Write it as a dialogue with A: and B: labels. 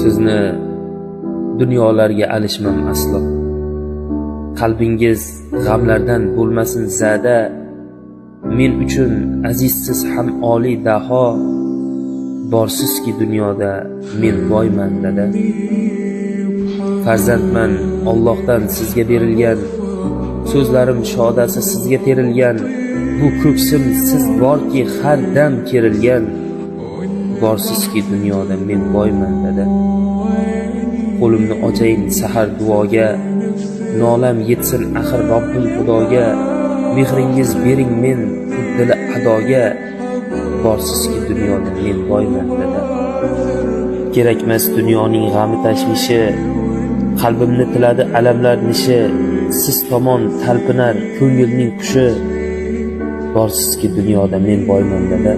A: sizni dunyolarga alishmam aslo. Qalbingiz g'amlardan bo'lmasin zada, men uchun azizsiz ham oliy daho. Borsizki dunyoda men boyman dada. Farzandman Allohdan sizga berilgan, so'zlarim shodasi sizga terilgan. Bu ko'ksim siz borki har dam kerilgan. Borsizki dunyoda men boyman dada. Qo'limni ochayin sahar duoga, nolam yetsin axir Robbim Xudoga. Mehringiz bering men dil adoga. Borsizki dunyoda men boyman dada. Kerakmas dunyoning g'ami tashvishi, qalbimni tiladi alamlar nishi. Siz tomon talpinar ko'ngilning qushi. Borsizki dunyoda men boyman dada.